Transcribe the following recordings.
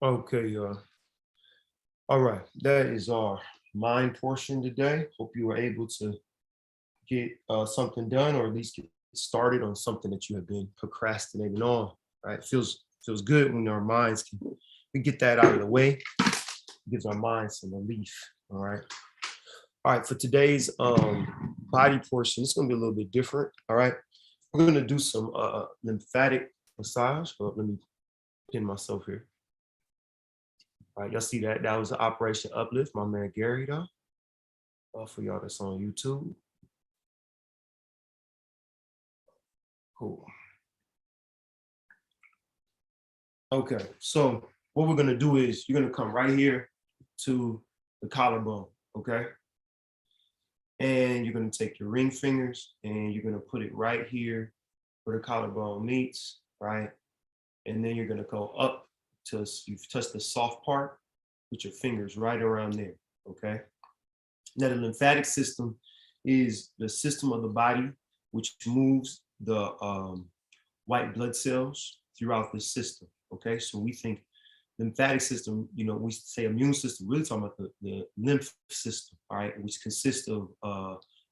Okay, all right. That is our mind portion today. Hope you were able to get something done, or at least get started on something that you have been procrastinating on. Right? Feels good when our minds can we get that out of the way. Gives our minds some relief. All right. All right. For today's body portion, it's going to be a little bit different. All right. We're going to do some lymphatic massage. Let me pin myself here. All right, y'all see that? That was Operation Uplift, my man Gary, though. For y'all that's on YouTube. Cool. Okay, so what we're gonna do is you're gonna come right here to the collarbone, okay? And you're gonna take your ring fingers and you're gonna put it right here where the collarbone meets, right? And then you're gonna go up till you've touched the soft part, put your fingers right around there, okay? Now, the lymphatic system is the system of the body which moves the white blood cells throughout the system. Okay, so we think lymphatic system, we say immune system, really talking about the lymph system, all right, which consists of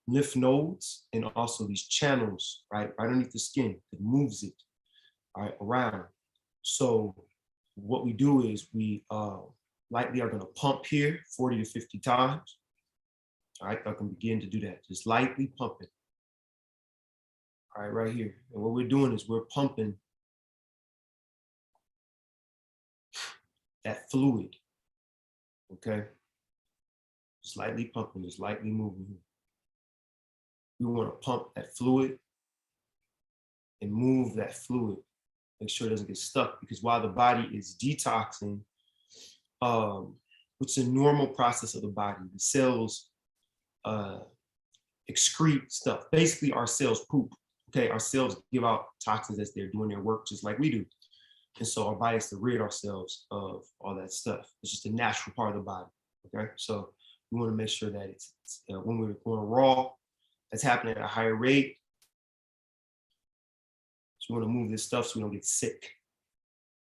lymph nodes and also these channels, right underneath the skin that moves it, all right, around. So what we do is we lightly are going to pump here 40 to 50 times. All right, I can begin to do that. Just lightly pumping. All right here. And what we're doing is we're pumping that fluid. Okay. Just lightly pumping, just lightly moving. We want to pump that fluid and move that fluid. Make sure it doesn't get stuck, because while the body is detoxing, which is a normal process of the body, the cells excrete stuff. Basically, our cells poop. Okay, our cells give out toxins as they're doing their work, just like we do. And so our body has to rid ourselves of all that stuff. It's just a natural part of the body. Okay, so we want to make sure that it's when we're going raw, that's happening at a higher rate. So we want to move this stuff so we don't get sick.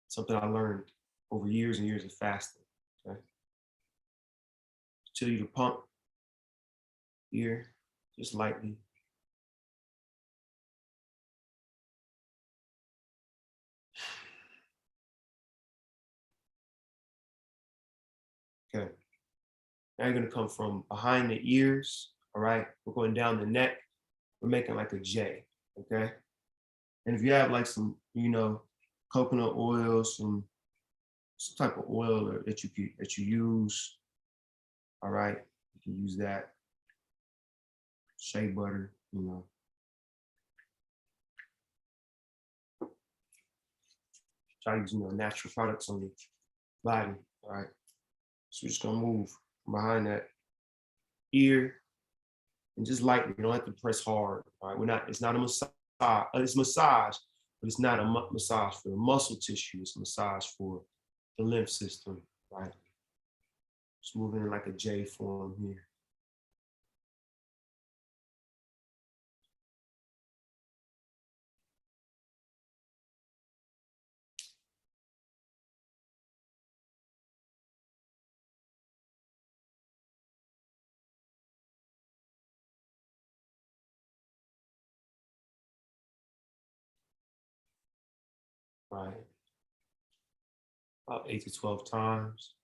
Something I learned over years and years of fasting. Okay, continue to pump here, just lightly. Okay. Now you're gonna come from behind the ears. All right. We're going down the neck. We're making like a J. Okay. And if you have like some, coconut oil, some type of oil that you use, all right, you can use that. Shea butter, try using natural products on your body. All right. So we're just gonna move from behind that ear and just lightly. You don't have to press hard. All right. It's not a massage. It's massage, but it's not a massage for the muscle tissue. It's a massage for the lymph system, right? Just moving in like a J form here. Right. About 8 to 12 times.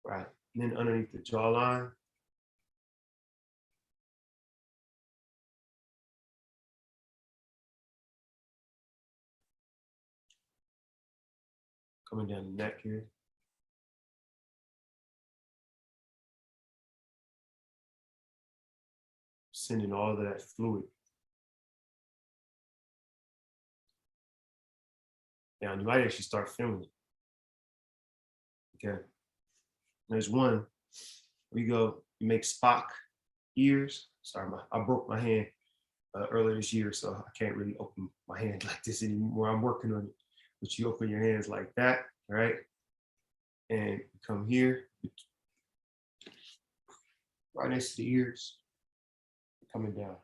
Right. And then underneath the jawline. Coming down the neck here. Sending all of that fluid down. You might actually start feeling it. Okay. There's one where you make Spock ears. Sorry, I broke my hand earlier this year, so I can't really open my hand like this anymore. I'm working on it. But you open your hands like that, right? And you come here, right next to the ears, coming down.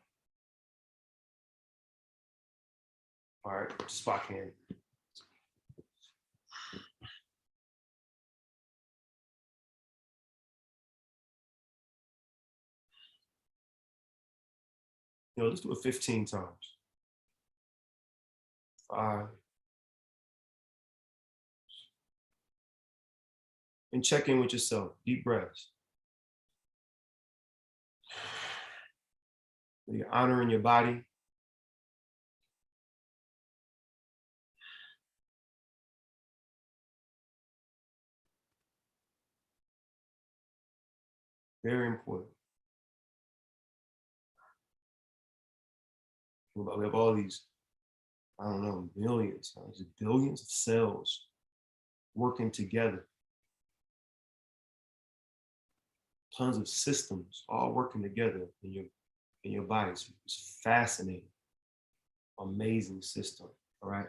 All right, Spock hand. let's do it 15 times. 5. And check in with yourself. Deep breaths. You're honoring your body. Very important. We have all these, I don't know, millions, billions of cells working together. Tons of systems all working together in your body. It's fascinating, amazing system. All right.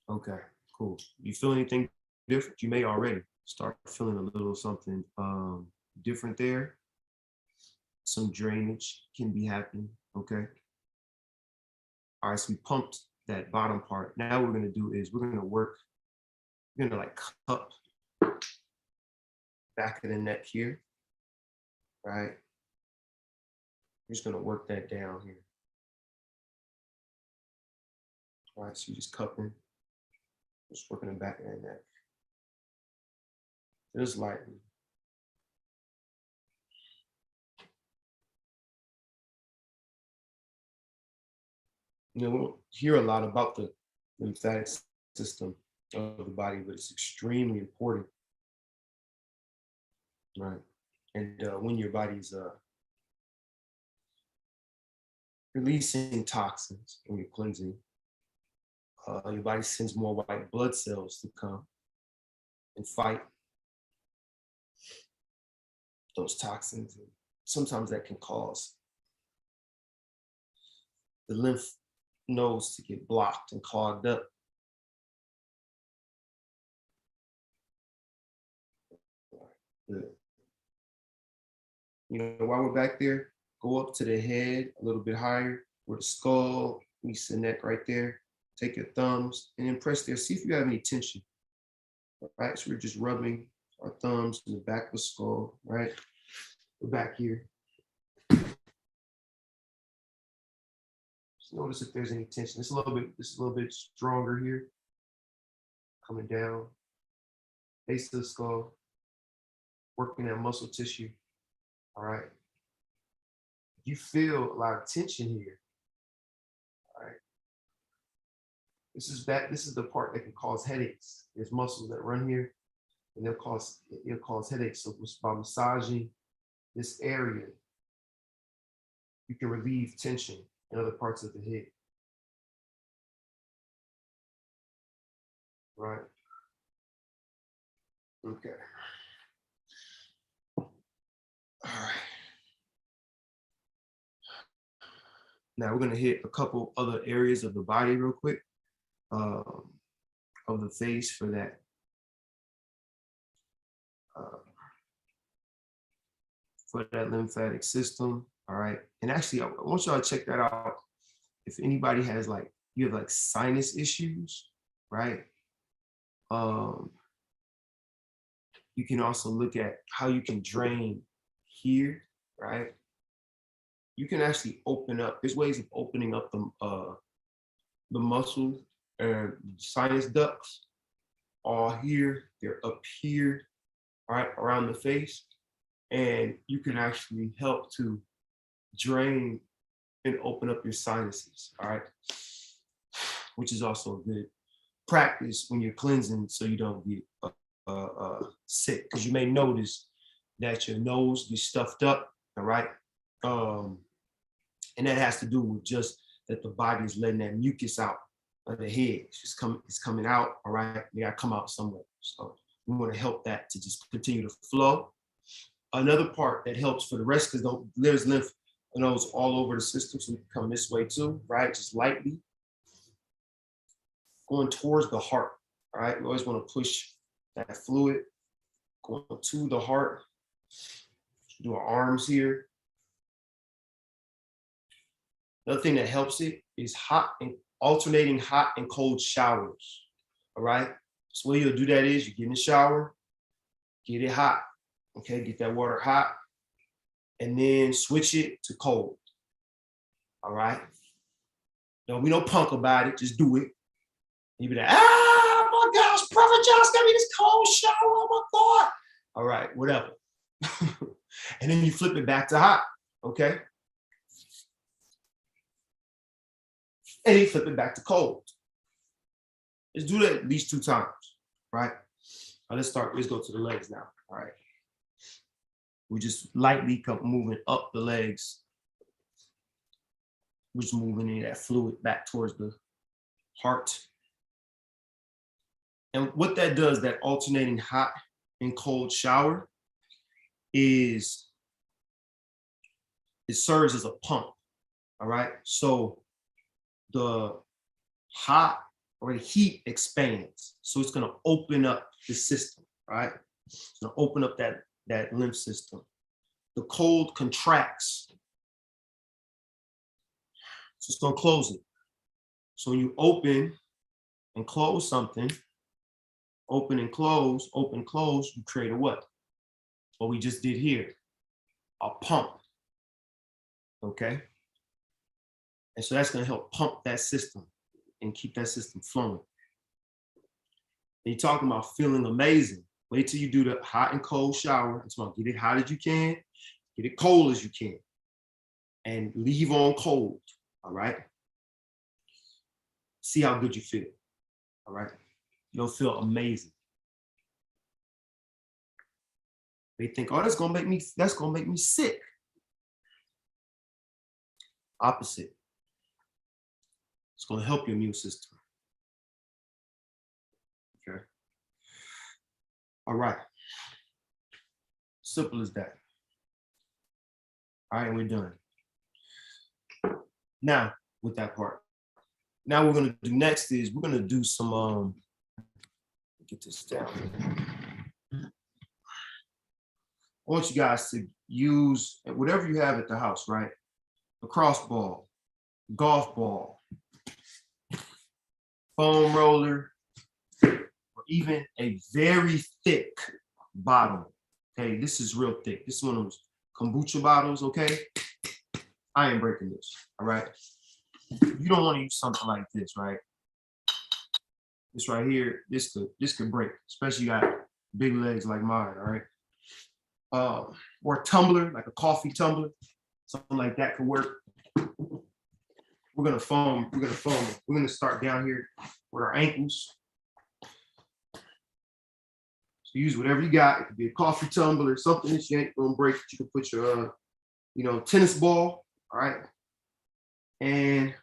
Okay, cool. You feel anything different? You may already start feeling a little something different there. Some drainage can be happening. Okay. All right, so we pumped that bottom part. Now what we're gonna do is we're gonna like cup back of the neck here, right? We're just gonna work that down here. All right, so you're just cupping, just working the back of the neck. Just lightly. We don't hear a lot about the lymphatic system of the body, but it's extremely important, right? And when your body's releasing toxins, when you're cleansing, your body sends more white blood cells to come and fight those toxins. And sometimes that can cause the lymph nodes to get blocked and clogged up. Good. While we're back there, go up to the head a little bit higher where the skull meets the neck right there. Take your thumbs and then press there. See if you have any tension. All right, so we're just rubbing our thumbs in the back of the skull, right? We're back here. Just notice if there's any tension. This is a little bit stronger here. Coming down, base of the skull, working that muscle tissue. All right. You feel a lot of tension here. All right. This is the part that can cause headaches. There's muscles that run here, and it'll cause headaches. So by massaging this area, you can relieve tension in other parts of the head. Right. Okay. All right. Now we're going to hit a couple other areas of the body real quick, of the face for that. For that lymphatic system. All right. And actually, I want y'all to check that out. If anybody has you have like sinus issues, right? You can also look at how you can drain here, right? You can actually open up. There's ways of opening up the muscles and sinus ducts all here. They're up here, right, around the face. And you can actually help to drain and open up your sinuses, all right? Which is also a good practice when you're cleansing so you don't get sick. Because you may notice that your nose gets stuffed up, all right? And that has to do with just that the body is letting that mucus out of the head. It's coming out, all right? They gotta come out somewhere. So we want to help that to just continue to flow. Another part that helps for the rest, because there's lymph nodes all over the system, so we can come this way too, right? Just lightly going towards the heart, all right? We always want to push that fluid going to the heart. Do our arms here. Another thing that helps it is alternating hot and cold showers, all right? So what you'll do that is you get in the shower, get it hot, okay? Get that water hot, and then switch it to cold. All right. Don't be no punk about it. Just do it. You be like, ah, my gosh, Prophet Josh got me this cold shower. Oh my God. All right, whatever. And then you flip it back to hot. Okay. And you flip it back to cold. Let's do that at least 2 times. Right. Now let's start. Let's go to the legs now. All right. We just lightly come moving up the legs. We're just moving in that fluid back towards the heart. And what that does, that alternating hot and cold shower, is it serves as a pump. All right. So the hot or the heat expands. So it's going to open up the system. Right. It's going to open up that lymph system. The cold contracts. So it's going to close it. So when you open and close something, open, close, you create a what? What we just did here, a pump. Okay. And so that's going to help pump that system and keep that system flowing. And you're talking about feeling amazing. Wait till you do the hot and cold shower. It's about get it hot as you can, get it cold as you can, and leave on cold. All right. See how good you feel. All right. You'll feel amazing. They think, oh, that's gonna make me sick. Opposite. It's gonna help your immune system. Okay. All right. Simple as that. All right, we're done. Now, with that part. Now what we're gonna do next is we're gonna do some get this down. I want you guys to use whatever you have at the house, right? A crossball, golf ball, foam roller, or even a very thick bottle. Okay, this is real thick. This is one of those kombucha bottles, okay? I ain't breaking this, all right? You don't want to use something like this, right? This right here, this could break, especially you got big legs like mine, all right? Or a tumbler, like a coffee tumbler, something like that could work. We're gonna foam. We're gonna start down here with our ankles. So use whatever you got. It could be a coffee tumbler, something that you ain't gonna break. You can put your, tennis ball, all right? And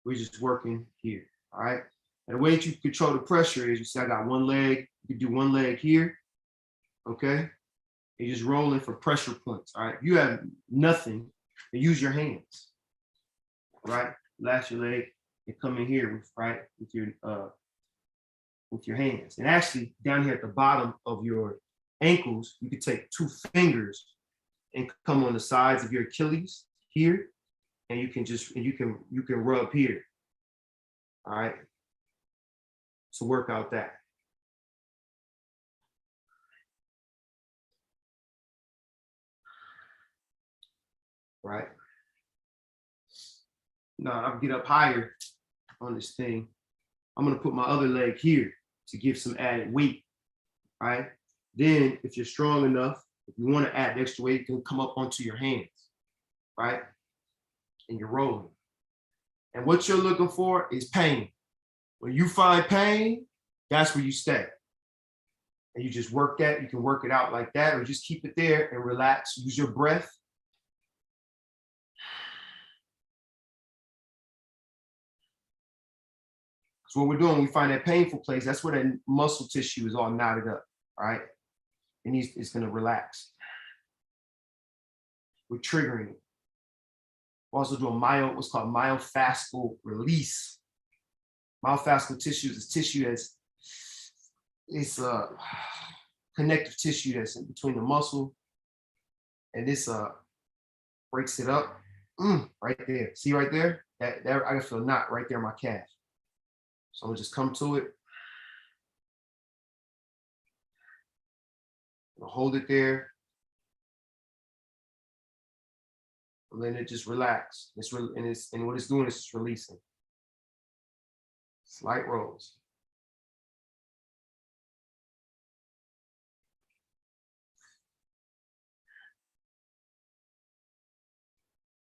we're just working here, all right? And the way that you control the pressure is, you see I got one leg. You can do one leg here, okay? You're just rolling for pressure points, all right? If you have nothing, then use your hands, right? Relax your leg and come in here with your hands. And actually, down here at the bottom of your ankles, you could take 2 fingers and come on the sides of your Achilles here, and you can rub here, all right? So work out that. Right? Now I'll get up higher on this thing. I'm gonna put my other leg here to give some added weight, right? Then if you're strong enough, if you wanna add extra weight, you can come up onto your hands, right? And you're rolling. And what you're looking for is pain. When you find pain, that's where you stay. And you just work that, you can work it out like that, or just keep it there and relax, use your breath. So what we're doing, we find that painful place, that's where that muscle tissue is all knotted up, all right? And it's gonna relax. We're triggering it. We're also doing what's called myofascial release. Myofascial tissue is tissue it's connective tissue that's in between the muscle, and this breaks it up. Right there. See right there? That I can feel a knot right there in my calf. So I'm gonna just come to it. Hold it there. letting it just relax. And what it's doing is just releasing. Slight rolls.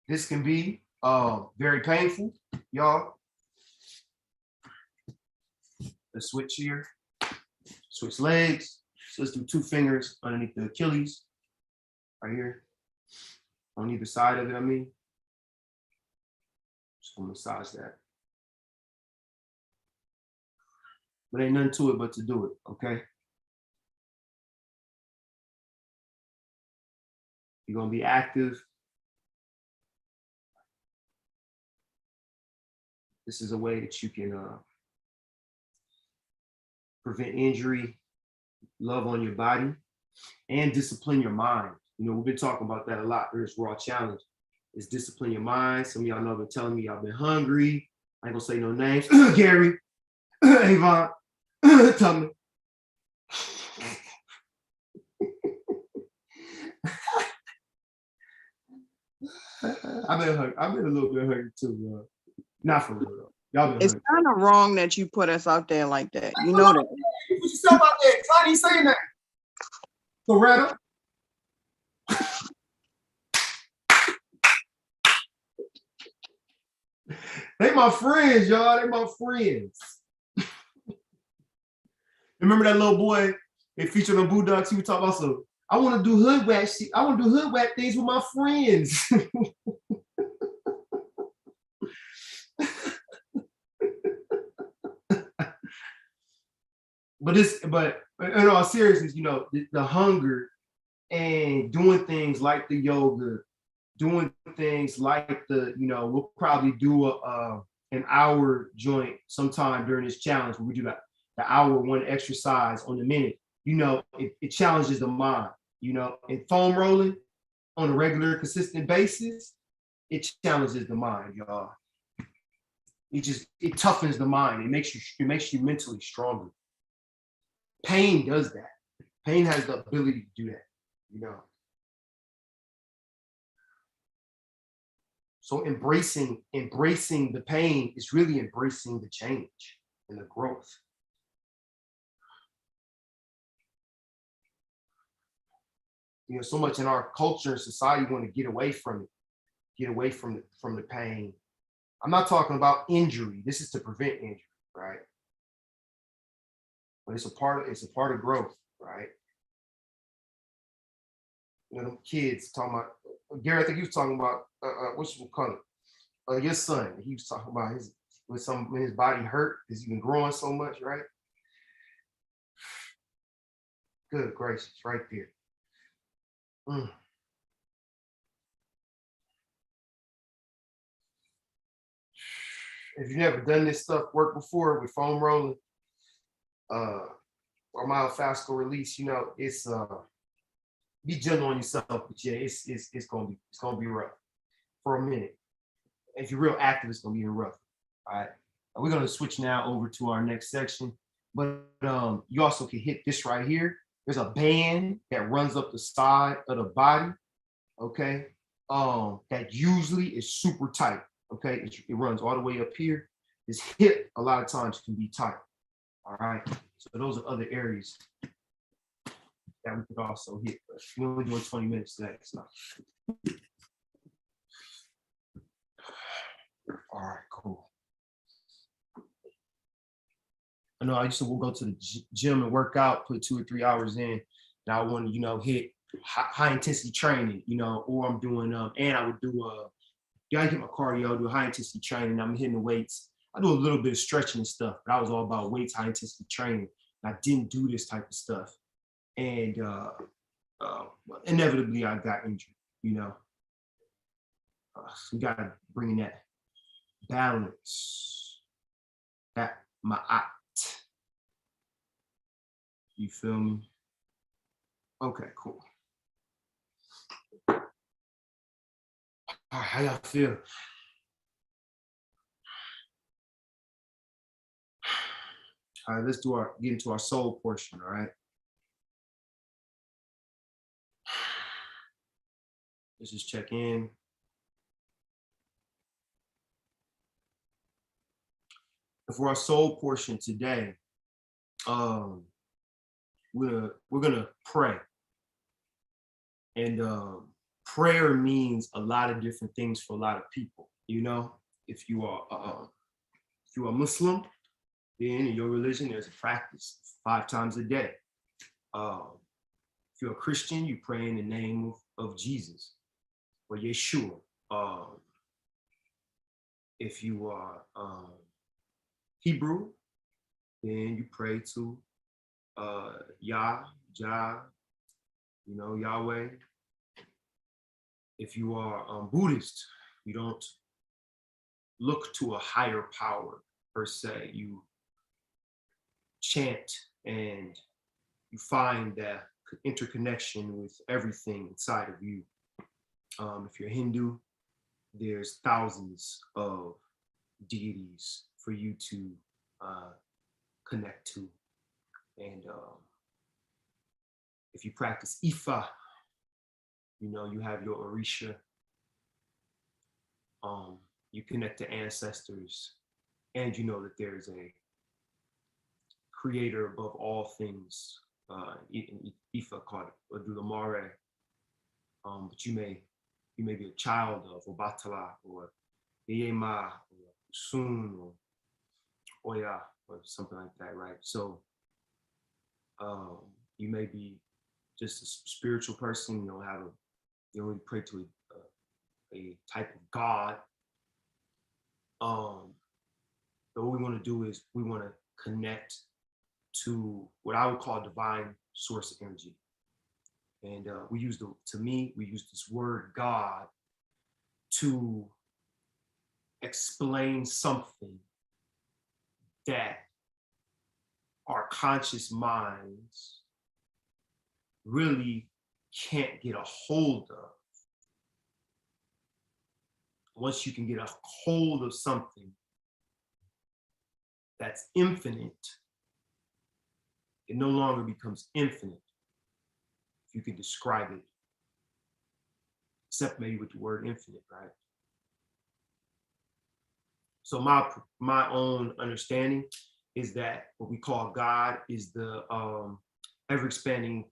This can be very painful, y'all. Let's switch here. Switch legs. So let's do 2 fingers underneath the Achilles, right here, on either side of it. I mean, just gonna massage that. But ain't nothing to it but to do it, okay? You're gonna be active. This is a way that you can prevent injury, love on your body, and discipline your mind. You know, we've been talking about that a lot. This Raw Challenge is discipline your mind. Some of y'all know have been telling me y'all been hungry. I ain't gonna say no names. Gary, Avon, tell me. I've been a little bit hungry too, bro. Not for real though. Y'all been It's kind of wrong that you put us out there like that. You know that. Put yourself out there. Why are you saying that? Loretta? They my friends, y'all. They my friends. Remember that little boy they featured on Boondocks? He was talking about some, I want to do hood whack shit. I want to do hood whack things with my friends. But in all seriousness, you know, the hunger and doing things like the yoga, doing things like you know, we'll probably do an hour joint sometime during this challenge where we do the hour 1 exercise on the minute. You know, it challenges the mind, you know, and foam rolling on a regular, consistent basis, it challenges the mind, y'all. It toughens the mind. It makes you mentally stronger. Pain does that. Pain has the ability to do that, you know. So embracing the pain is really embracing the change and the growth. You know, so much in our culture and society want to get away from it, get away from the pain. I'm not talking about injury. This is to prevent injury, right? But it's a part of growth, right? You know, them kids talking about, Gary, I think he was talking about what's it called? Your son. He was talking about when his body hurt because he's been growing so much, right? Good gracious, right there. If you've never done this work before with foam rolling or myofascial release, you know, it's be gentle on yourself, but yeah, it's gonna be rough for a minute. If you're real active, it's gonna be rough. All right. We're gonna switch now over to our next section, but you also can hit this right here. There's a band that runs up the side of the body, okay? That usually is super tight, okay? It runs all the way up here. This hip, a lot of times, can be tight, all right? So those are other areas that we could also hit, but we're only doing 20 minutes today, so. All right, cool. I know I used to go to the gym and work out, put 2 or 3 hours in. Now I want to, you know, hit high intensity training, you know, or I'm doing, and I would do, I get my cardio, do high intensity training. I'm hitting the weights. I do a little bit of stretching and stuff, but I was all about weights, high intensity training. I didn't do this type of stuff. And inevitably I got injured, you know. So we got to bring in that balance, that ma'at. You feel me? Okay, cool. All right, how y'all feel? All right, let's get into our soul portion, all right? Let's just check in. for our soul portion today, we're gonna pray. And prayer means a lot of different things for a lot of people. You know, if you are Muslim, then in your religion there's a practice 5 times a day. If you're a Christian, you pray in the name of Jesus or Yeshua. If you are Hebrew, then you pray to Yah, you know, Yahweh. If you are Buddhist, you don't look to a higher power per se. You chant and you find that interconnection with everything inside of you. If you're Hindu, there's thousands of deities for you to connect to. And if you practice Ifa, you know, you have your Orisha. You connect to ancestors, and you know that there's a creator above all things, in Ifa called Odulamare. But you may be a child of Obatala or Yema or Sun or Oya or something like that, right? So you may be just a spiritual person. You don't really pray to a type of God. But what we want to do is we want to connect to what I would call divine source energy. And we use this word God to explain something that our conscious minds really can't get a hold of. Once you can get a hold of something that's infinite, it no longer becomes infinite. If you can describe it, except maybe with the word infinite, right? So my own understanding is that what we call God is the ever-expanding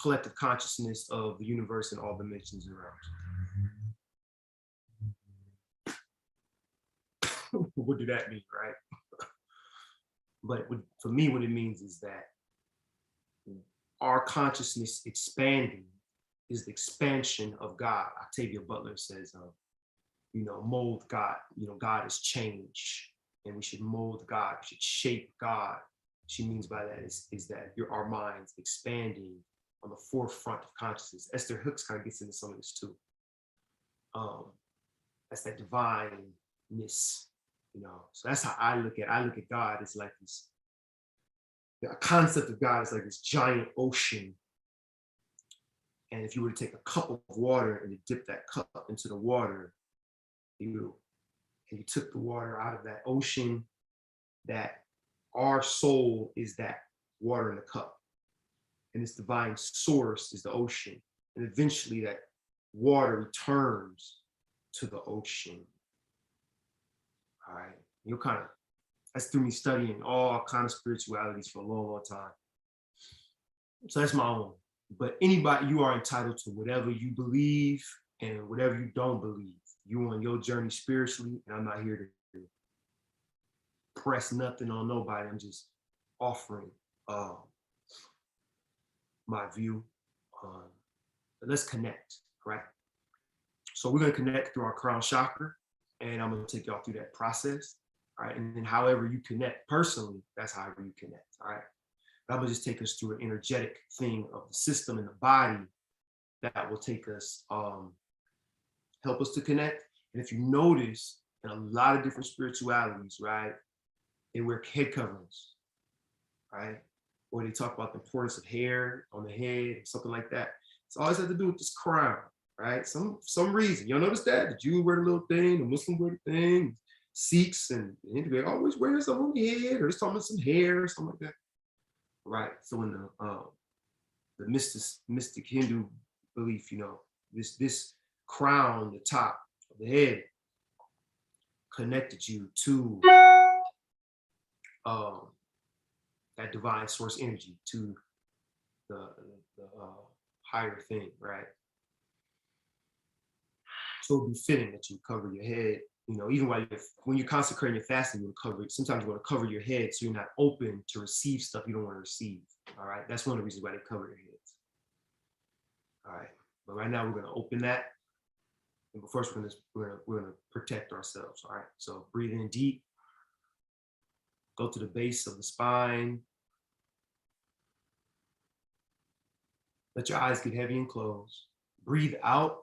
collective consciousness of the universe and all dimensions around. What do that mean, right? But for me, what it means is that our consciousness expanding is the expansion of God. Octavia Butler says, you know, mold God. You know, God is change, and we should mold God. We should shape God. She means by that is that our minds expanding on the forefront of consciousness. Esther Hicks kind of gets into some of this too. That's that divineness, you know. So that's how I look at God as like this. The concept of God is like this giant ocean. And if you were to take a cup of water and you dip that cup into the water, and you took the water out of that ocean, that our soul is that water in the cup. And this divine source is the ocean. And eventually that water returns to the ocean. All right. You'll kind of, that's through me studying all kind of spiritualities for a long, long time. So that's my own. But anybody, you are entitled to whatever you believe and whatever you don't believe. You on your journey spiritually, and I'm not here to press nothing on nobody. I'm just offering my view. Let's connect, right? So we're gonna connect through our crown chakra, and I'm gonna take y'all through that process, all right? And then however you connect personally, that's however you connect, all right? But I'm gonna just take us through an energetic thing of the system and the body that will take us, help us to connect. And if you notice, in a lot of different spiritualities, right, they wear head coverings, right? Or they talk about the importance of hair on the head, something like that. It's always had to do with this crown, right? Some reason. Y'all notice that? The Jew wear the little thing, the Muslim wear the thing, Sikhs and they always wear something on the head, or it's talking about some hair or something like that. Right. So in the mystic Hindu belief, you know, this crown, the top of the head, connected you to that divine source energy to the, higher thing, right? So it'd be fitting that you cover your head, you know, even while when you're consecrating your fasting, you'll cover it. Sometimes you want to cover your head so you're not open to receive stuff you don't want to receive. All right. That's one of the reasons why they cover their heads. All right. But right now we're going to open that. But first we're gonna protect ourselves. All right. So breathe in deep. Go to the base of the spine. Let your eyes get heavy and close. Breathe out.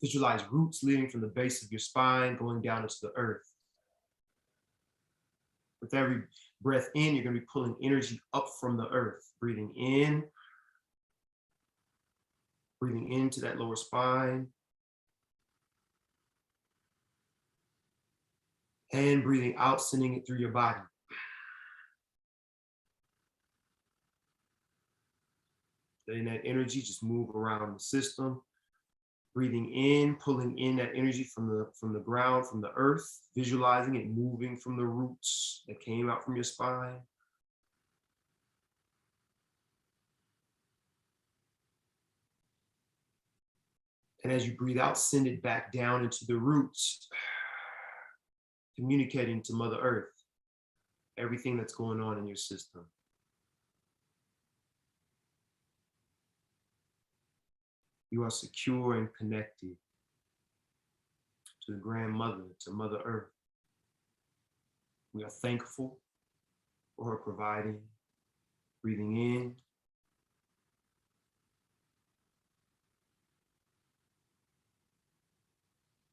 Visualize roots leading from the base of your spine, going down into the earth. With every breath in, you're going to be pulling energy up from the earth. Breathing into that lower spine. And breathing out, sending it through your body. Letting that energy just move around the system. Breathing in, pulling in that energy from the ground, from the earth, visualizing it moving from the roots that came out from your spine. And as you breathe out, send it back down into the roots, communicating to Mother Earth, everything that's going on in your system. You are secure and connected to the grandmother, to Mother Earth. We are thankful for her providing. Breathing in.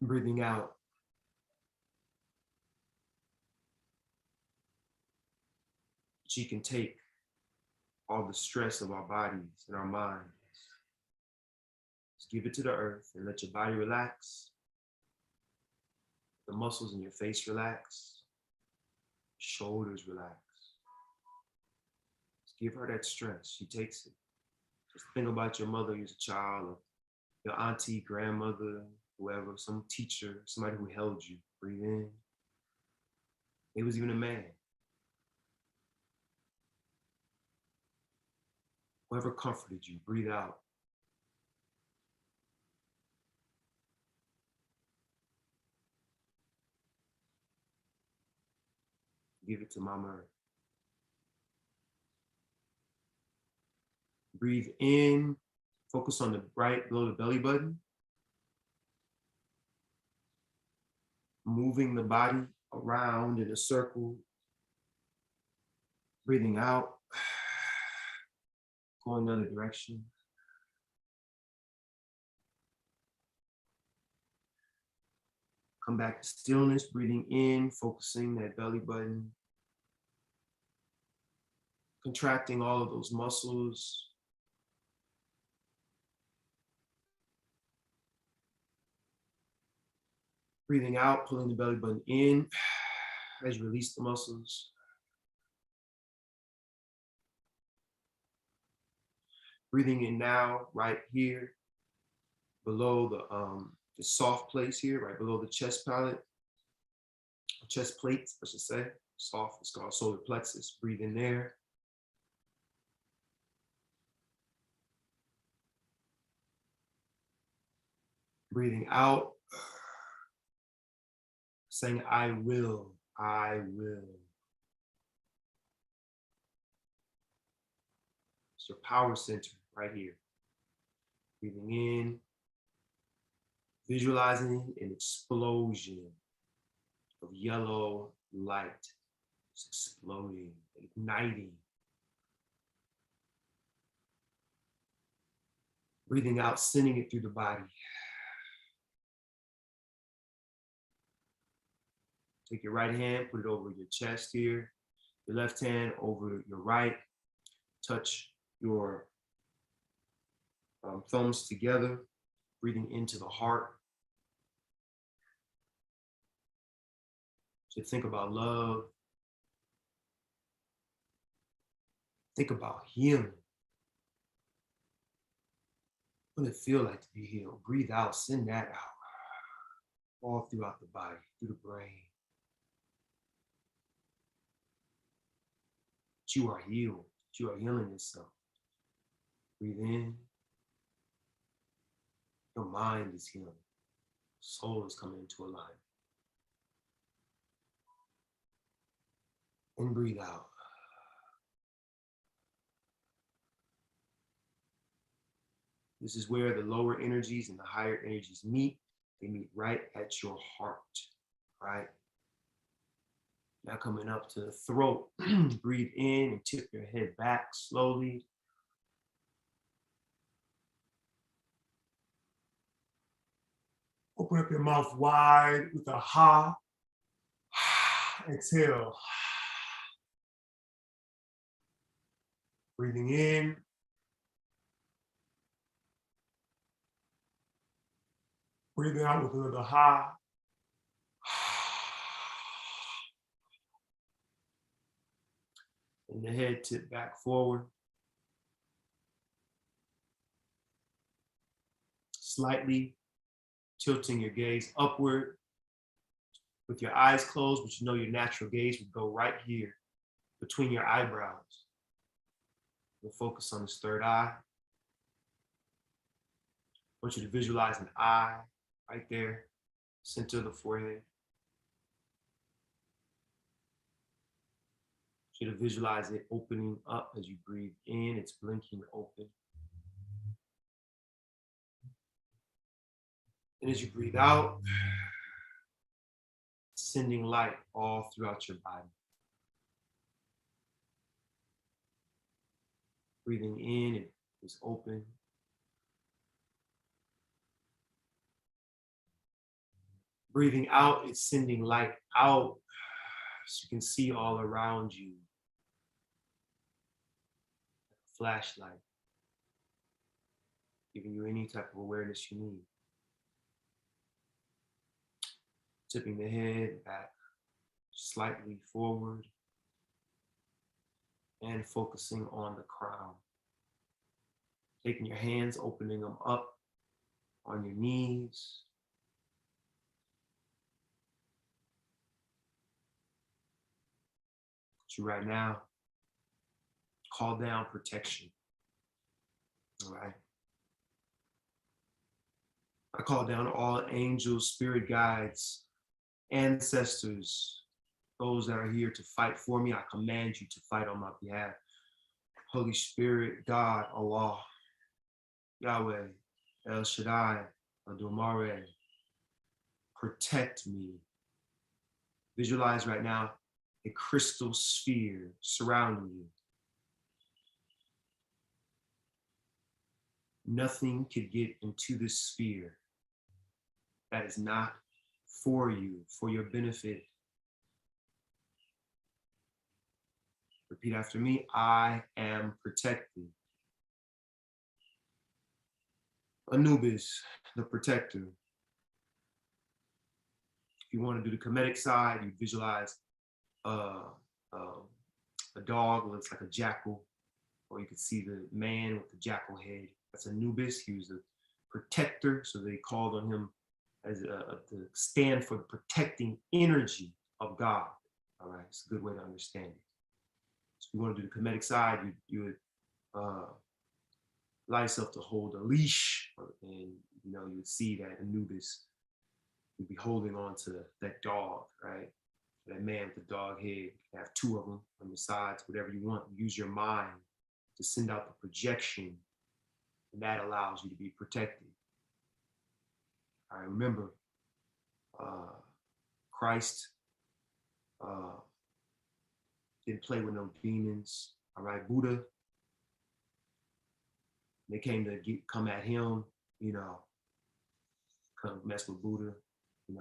Breathing out. She can take all the stress of our bodies and our minds. Just give it to the earth and let your body relax. The muscles in your face relax. Shoulders relax. Just give her that stress. She takes it. Just think about your mother as a child, or your auntie, grandmother, whoever, some teacher, somebody who held you. Breathe in. It was even a man. Whoever comforted you, breathe out. Give it to Mama Earth. Breathe in, focus on the right below the belly button. Moving the body around in a circle. Breathing out, going the other direction. Come back to stillness, breathing in, focusing that belly button. Contracting all of those muscles. Breathing out, pulling the belly button in as you release the muscles. Breathing in now, right here, below the soft place here, right below the chest palate, chest plate, I should say. Soft, it's called solar plexus. Breathe in there. Breathing out, saying, I will, I will. It's your power center right here. Breathing in, visualizing an explosion of yellow light. It's exploding, igniting. Breathing out, sending it through the body. Take your right hand, put it over your chest here. Your left hand over your right. Touch your thumbs together, breathing into the heart. So think about love. Think about healing. What does it feel like to be healed? Breathe out, send that out. All throughout the body, through the brain. that you are healed, that you are healing yourself. Breathe in. Your mind is healing. Soul is coming into alignment. And breathe out. This is where the lower energies and the higher energies meet. They meet right at your heart, right? Now coming up to the throat. Breathe in and tip your head back slowly. Open up your mouth wide with a ha. Exhale. Breathing in. Breathing out with another ha. And the head tip back forward. Slightly tilting your gaze upward with your eyes closed, but you know your natural gaze would go right here between your eyebrows. We'll focus on this third eye. I want you to visualize an eye right there, center of the forehead. I want you to visualize it opening up as you breathe in. It's blinking open. And as you breathe out, sending light all throughout your body. Breathing in, it is open. Breathing out, it's sending light out so you can see all around you. Flashlight, giving you any type of awareness you need. Tipping the head back slightly forward and focusing on the crown. Taking your hands, opening them up on your knees. You right now, call down protection. All right. I call down all angels, spirit guides, ancestors, those that are here to fight for me. I command you to fight on my behalf. Holy Spirit, God, Allah, Yahweh, El Shaddai, Adonai, protect me. Visualize right now a crystal sphere surrounding you. Nothing could get into this sphere that is not for you, for your benefit. Repeat after me. I am protected. Anubis, the protector. If you want to do the Kemetic side, you visualize a dog that looks like a jackal, or you can see the man with the jackal head. That's Anubis. He was the protector, so they called on him as to stand for the protecting energy of God. All right, it's a good way to understand it. So if you want to do the Kemetic side, you would allow yourself to hold a leash, and you would see that Anubis would be holding on to that dog, right? That man with the dog head. You can have two of them on the sides, whatever you want. Use your mind to send out the projection, and that allows you to be protected. I remember Christ didn't play with no demons. All right, Buddha, they came to come at him, come mess with Buddha,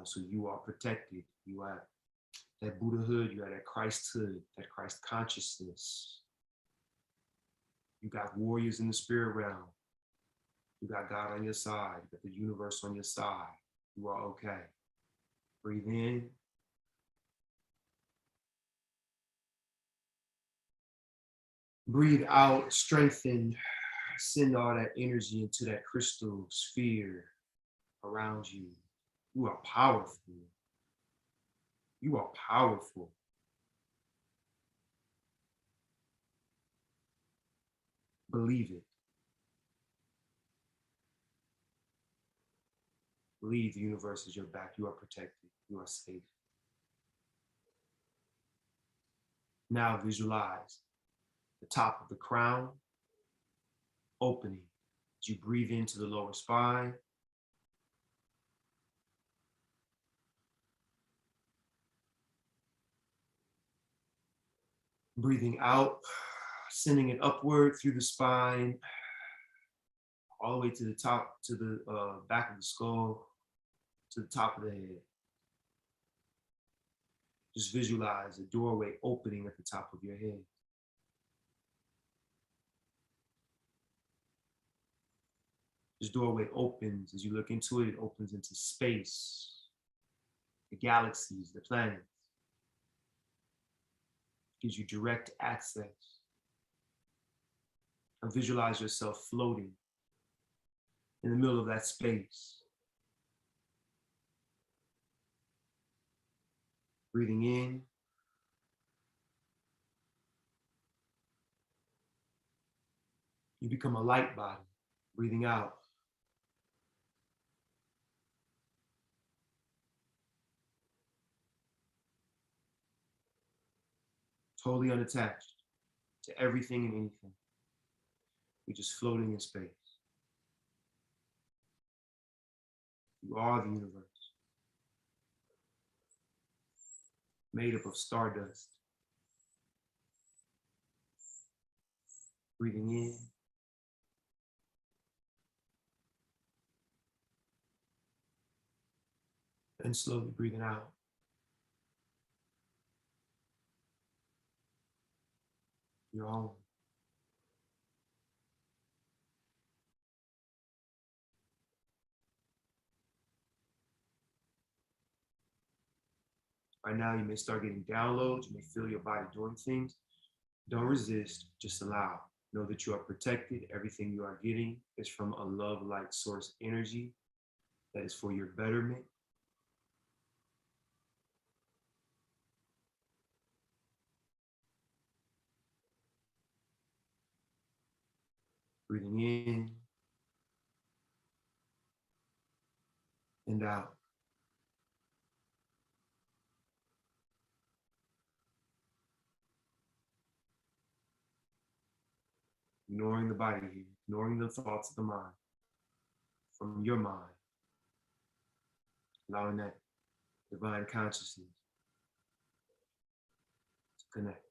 so you are protected. You are that Buddhahood, you are that Christhood, that Christ consciousness. You got warriors in the spirit realm. You got God on your side. You got the universe on your side. You are okay. Breathe in. Breathe out, strengthen, send all that energy into that crystal sphere around you. You are powerful. You are powerful. Believe it. Believe the universe is your back. You are protected. You are safe. Now visualize the top of the crown opening as you breathe into the lower spine. Breathing out, sending it upward through the spine, all the way to the top, to the back of the skull, to the top of the head. Just visualize a doorway opening at the top of your head. This doorway opens, as you look into it, it opens into space, the galaxies, the planets. Gives you direct access. And visualize yourself floating in the middle of that space. Breathing in. You become a light body. Breathing out. Totally unattached to everything and anything. You're just floating in space. You are the universe. Made up of stardust. Breathing in. And slowly breathing out. You're home. Right now, you may start getting downloads. You may feel your body doing things. Don't resist, just allow. Know that you are protected. Everything you are getting is from a love light source energy that is for your betterment. Breathing in and out. Ignoring the body here, ignoring the thoughts of the mind, from your mind, allowing that divine consciousness to connect.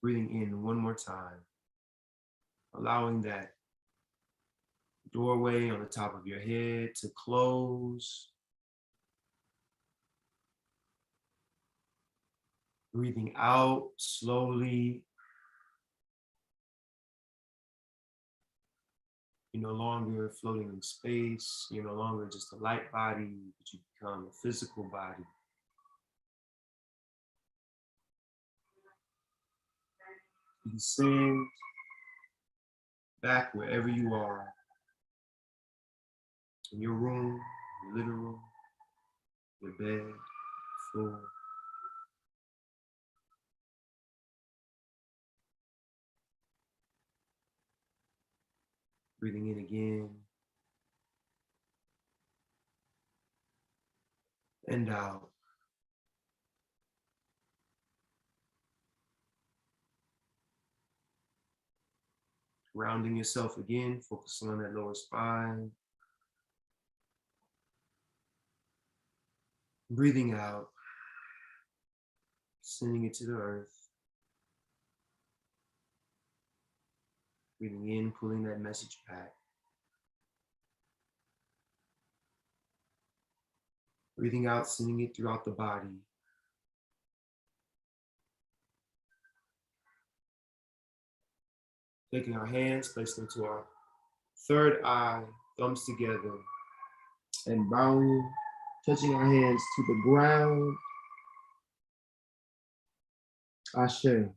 Breathing in one more time, allowing that doorway on the top of your head to close. Breathing out slowly. You're no longer floating in space. You're no longer just a light body, but you become a physical body. You descend back wherever you are, in your room, your living room, your bed, floor. Breathing in again and out. Rounding yourself again, focusing on that lower spine. Breathing out, sending it to the earth. Breathing in, pulling that message back. Breathing out, sending it throughout the body. Taking our hands, placing them to our third eye, thumbs together, and bowing, touching our hands to the ground. Ashe.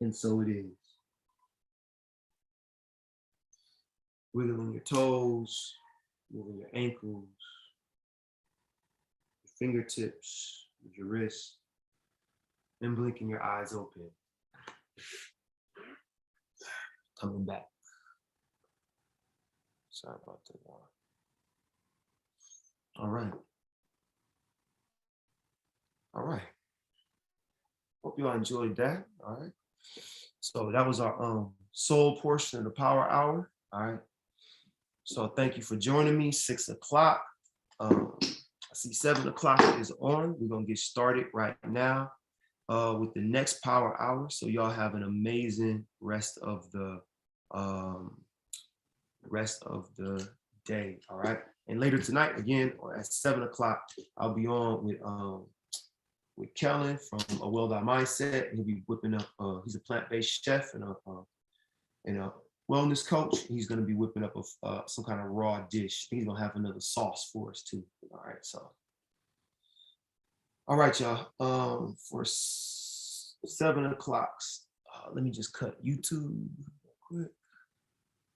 And so it is. Wiggling your toes, moving your ankles, fingertips, with your wrists, and blinking your eyes open. Coming back. Sorry about that one. All right. All right. Hope you all enjoyed that. All right. So that was our soul portion of the power hour. All right. So thank you for joining me. 6 o'clock. I see 7 o'clock is on. We're gonna get started right now with the next power hour. So y'all have an amazing rest of the day. All right. And later tonight, again at 7 o'clock, I'll be on with Kellen from A Well-Done Mindset. He'll be whipping up. He's a plant-based chef and a wellness coach. He's going to be whipping up some kind of raw dish. He's going to have another sauce for us too. All right, so. All right, y'all. For 7 o'clock, let me just cut YouTube real quick.